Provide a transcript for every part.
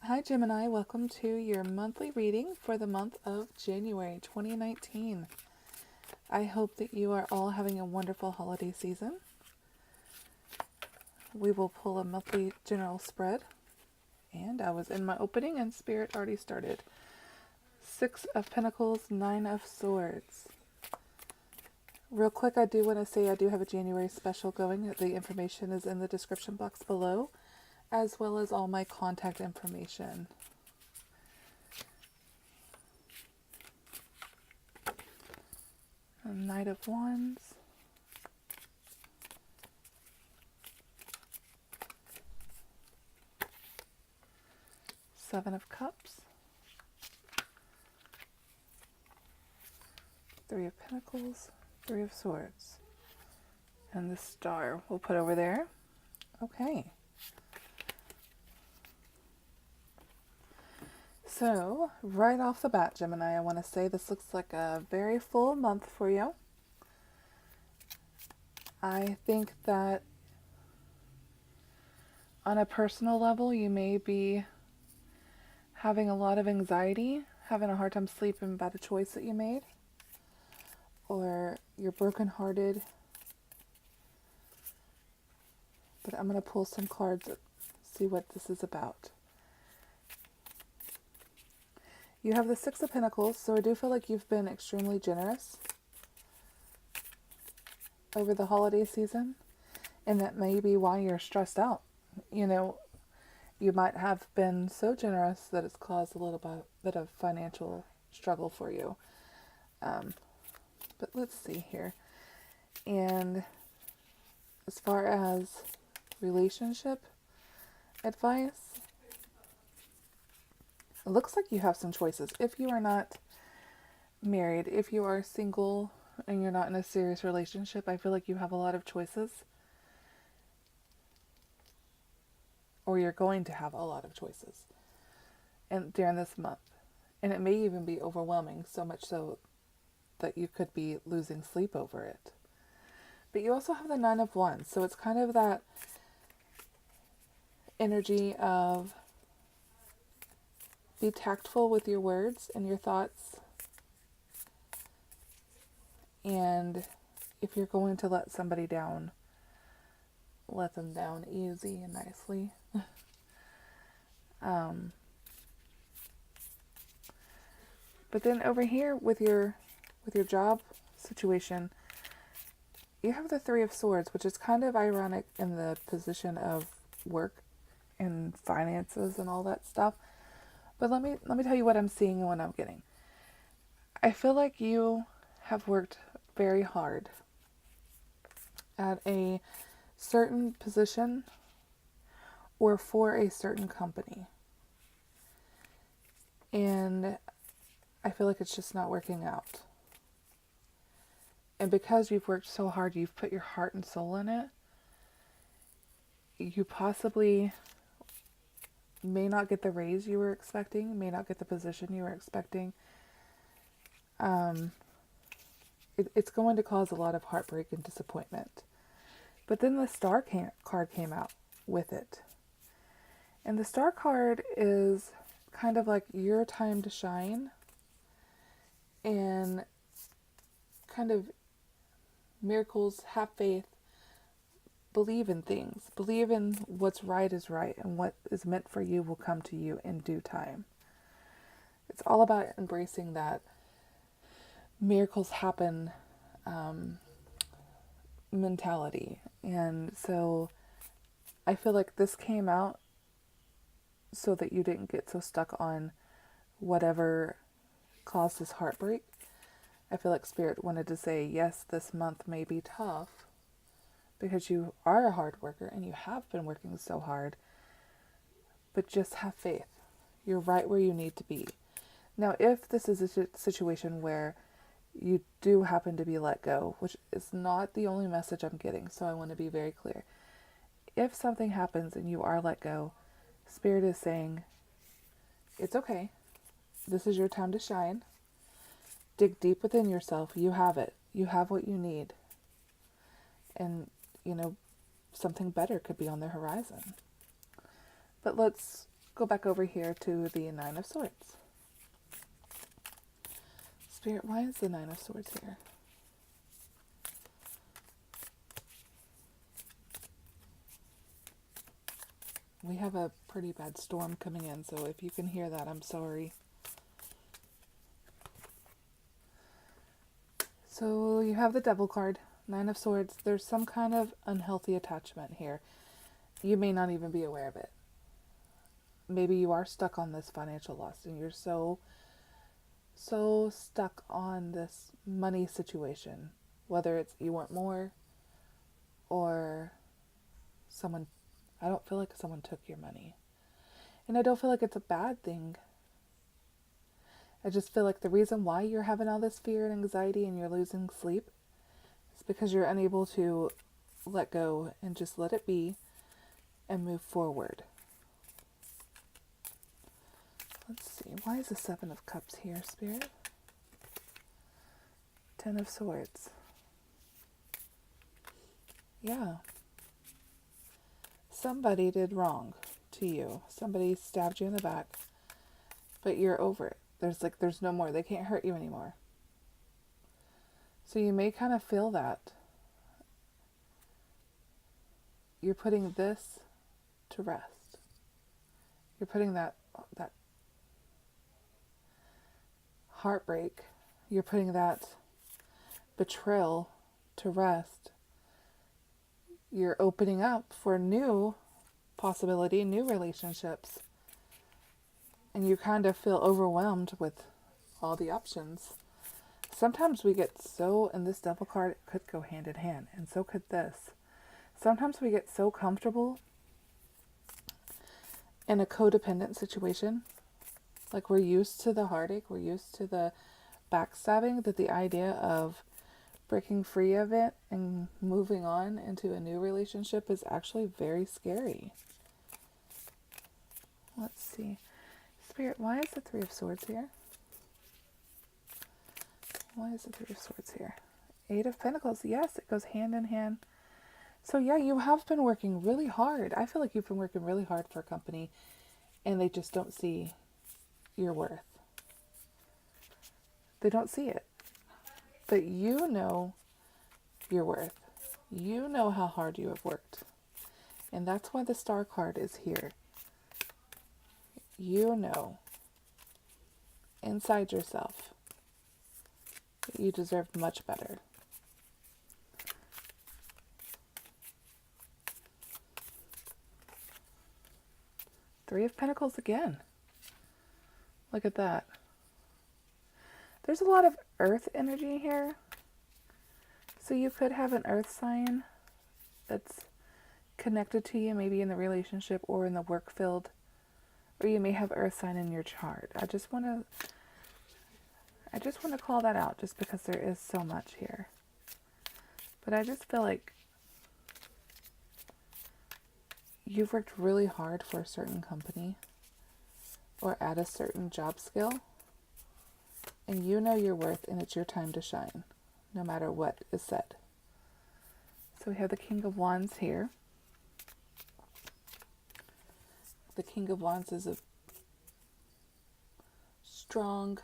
Hi Gemini, welcome to your monthly reading for the month of January 2019. I hope that you are all having a wonderful holiday season. We will pull a monthly general spread. And I was in my opening and Spirit already started. 6 of Pentacles, 9 of Swords. Real quick, I do want to say I do have a January special going. The information is in the description box below, as well as all my contact information. Knight of Wands. Seven of Cups. Three of Pentacles. Three of Swords. And the Star we'll put over there. Okay. So, right off the bat, Gemini, I want to say this looks like a very full month for you. I think that on a personal level, you may be having a lot of anxiety, having a hard time sleeping about a choice that you made, or you're brokenhearted. But I'm going to pull some cards and see what this is about. You have the Six of Pentacles, so I do feel like you've been extremely generous over the holiday season, and that may be why you're stressed out. You know, you might have been so generous that it's caused a little bit of financial struggle for you. But let's see here. And as far as relationship advice, it looks like you have some choices. If you are not married, if you are single and you're not in a serious relationship, I feel like you have a lot of choices. Or you're going to have a lot of choices during this month. And it may even be overwhelming, so much so that you could be losing sleep over it. But you also have the Nine of Wands, so it's kind of that energy of be tactful with your words and your thoughts. And if you're going to let somebody down, let them down easy and nicely. But then over here with your job situation, you have the Three of Swords, which is kind of ironic in the position of work and finances and all that stuff. But let me tell you what I'm seeing and what I'm getting. I feel like you have worked very hard at a certain position or for a certain company. And I feel like it's just not working out. And because you've worked so hard, you've put your heart and soul in it, you possibly may not get the raise you were expecting, may not get the position you were expecting. It's going to cause a lot of heartbreak and disappointment. But then the Star card came out with it. And the Star card is kind of like your time to shine. And kind of miracles, have faith, believe in things. Believe in what's right is right, and what is meant for you will come to you in due time. It's all about embracing that miracles happen mentality. And so I feel like this came out so that you didn't get so stuck on whatever caused this heartbreak. I feel like Spirit wanted to say, yes, this month may be tough because you are a hard worker and you have been working so hard, but just have faith. You're right where you need to be. Now, if this is a situation where you do happen to be let go, which is not the only message I'm getting, so I want to be very clear. If something happens and you are let go, Spirit is saying, it's okay. This is your time to shine. Dig deep within yourself. You have it. You have what you need. And, something better could be on the horizon. But let's go back over here to the Nine of Swords. Spirit, why is the Nine of Swords here? We have a pretty bad storm coming in, so if you can hear that, I'm sorry. So you have the Devil card, Nine of Swords. There's some kind of unhealthy attachment here. You may not even be aware of it. Maybe you are stuck on this financial loss and you're so stuck on this money situation. Whether it's you want more or I don't feel like someone took your money. And I don't feel like it's a bad thing. I just feel like the reason why you're having all this fear and anxiety and you're losing sleep is because you're unable to let go and just let it be and move forward. Let's see. Why is the Seven of Cups here, Spirit? Ten of Swords. Yeah. Somebody did wrong to you. Somebody stabbed you in the back. But you're over it. There's no more. They can't hurt you anymore. So you may kind of feel that. You're putting this to rest. You're putting that heartbreak, you're putting that betrayal to rest. You're opening up for new possibility, new relationships. And you kind of feel overwhelmed with all the options. Sometimes we get so, and this Devil card could go hand in hand, and so could this. Sometimes we get so comfortable in a codependent situation. Like we're used to the heartache, we're used to the backstabbing, that the idea of breaking free of it and moving on into a new relationship is actually very scary. Let's see. Spirit, why is the Three of Swords here? Why is the Three of Swords here? Eight of Pentacles. Yes, it goes hand in hand. So yeah, you have been working really hard. I feel like you've been working really hard for a company and they just don't see your worth. They don't see it. But you know your worth. You know how hard you have worked. And that's why the Star card is here. You know inside yourself that you deserve much better. Three of Pentacles again. Look at that. There's a lot of earth energy here. So you could have an earth sign that's connected to you, maybe in the relationship or in the work field. Or you may have earth sign in your chart. I just want to call that out just because there is so much here. But I just feel like you've worked really hard for a certain company or at a certain job skill, and you know your worth and it's your time to shine, no matter what is said. So we have the King of Wands here. The King of Wands is a strong,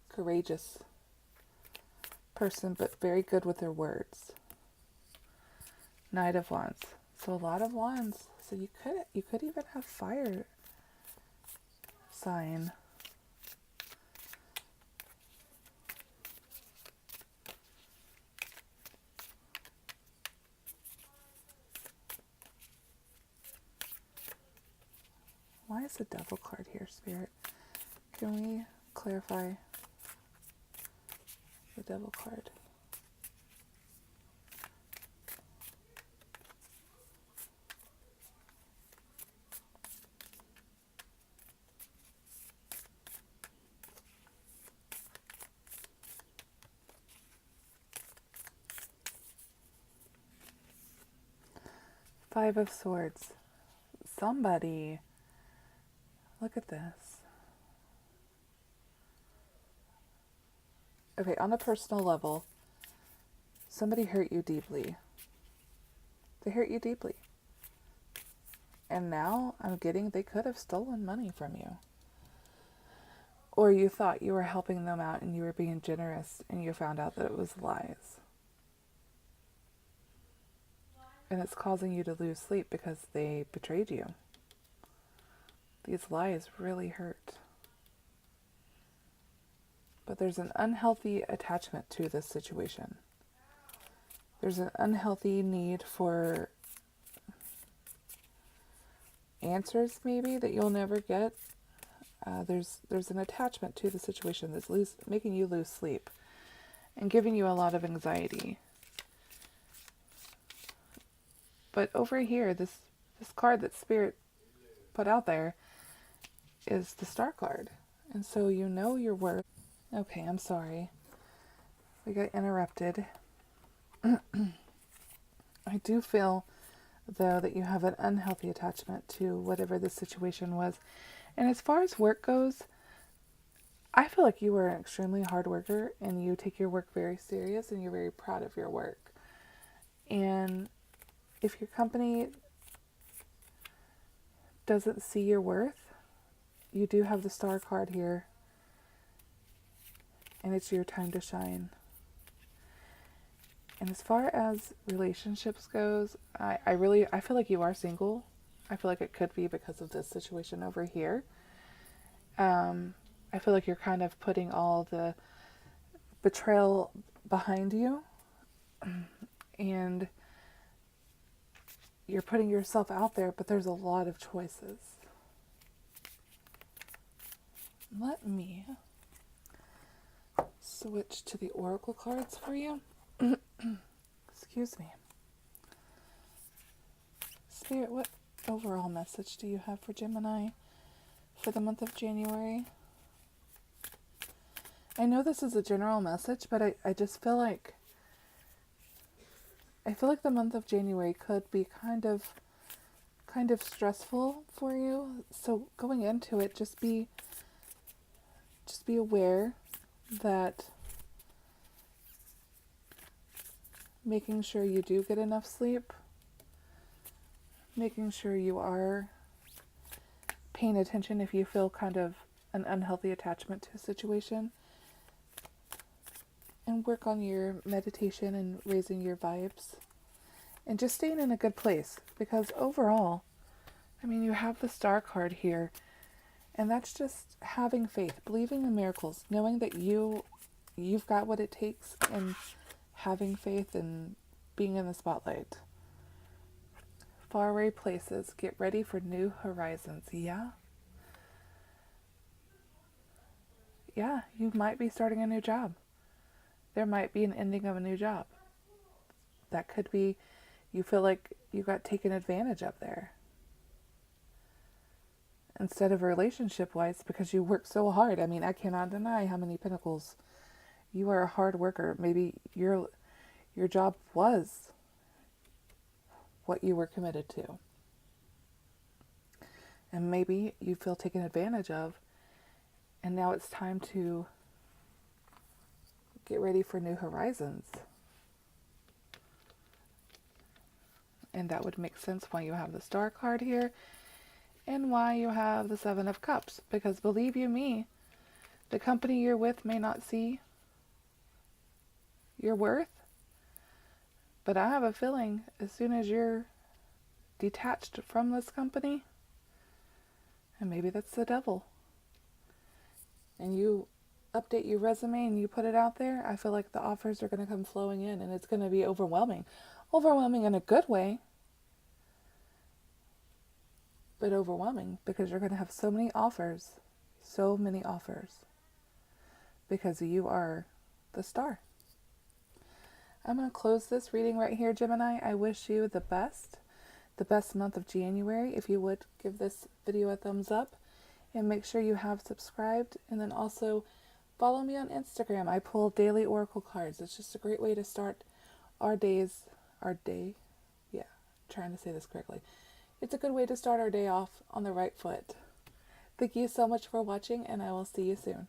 courageous person, but very good with their words. Knight of Wands. So a lot of wands. So you could even have fire sign. Why is the Devil card here, Spirit? Can we clarify the Devil card? Five of Swords. Somebody, look at this. Okay, on a personal level, somebody hurt you deeply. They hurt you deeply. And now I'm getting they could have stolen money from you. Or you thought you were helping them out and you were being generous and you found out that it was lies. And it's causing you to lose sleep because they betrayed you. These lies really hurt. But there's an unhealthy attachment to this situation. There's an unhealthy need for answers maybe that you'll never get. There's an attachment to the situation that's making you lose sleep and giving you a lot of anxiety. But over here, this card that Spirit put out there is the Star card. And so you know your worth. Okay, I'm sorry. We got interrupted. I do feel, though, that you have an unhealthy attachment to whatever the situation was. And as far as work goes, I feel like you are an extremely hard worker and you take your work very serious and you're very proud of your work. And if your company doesn't see your worth, you do have the Star card here. And it's your time to shine. And as far as relationships goes, I feel like you are single. I feel like it could be because of this situation over here. I feel like you're kind of putting all the betrayal behind you. And you're putting yourself out there, but there's a lot of choices. Let me switch to the oracle cards for you. Excuse me. Spirit, what overall message do you have for Gemini for the month of January? I know this is a general message, but I just feel like the month of January could be kind of stressful for you. So going into it, just be aware that making sure you do get enough sleep, making sure you are paying attention if you feel kind of an unhealthy attachment to a situation, and work on your meditation and raising your vibes and just staying in a good place, because overall, I mean, you have the Star card here, and that's just having faith, believing in miracles, knowing that you've got what it takes, and having faith and being in the spotlight. Faraway places, get ready for new horizons. Yeah, you might be starting a new job. There might be an ending of a new job. That could be you feel like you got taken advantage of there. Instead of relationship-wise, because you work so hard. I mean, I cannot deny how many pentacles. You are a hard worker. Maybe your job was what you were committed to. And maybe you feel taken advantage of, and now it's time to get ready for new horizons. And that would make sense why you have the Star card here and why you have the Seven of Cups. Because believe you me, the company you're with may not see your worth, but I have a feeling as soon as you're detached from this company, and maybe that's the devil, and you update your resume and you put it out there, I feel like the offers are going to come flowing in, and it's going to be overwhelming. Overwhelming in a good way, but overwhelming because you're going to have so many offers, because you are the Star. I'm going to close this reading right here, Gemini. I wish you the best month of January. If you would give this video a thumbs up and make sure you have subscribed, and then also follow me on Instagram. I pull daily oracle cards. It's just a great way to start our day. Yeah, trying to say this correctly. It's a good way to start our day off on the right foot. Thank you so much for watching, and I will see you soon.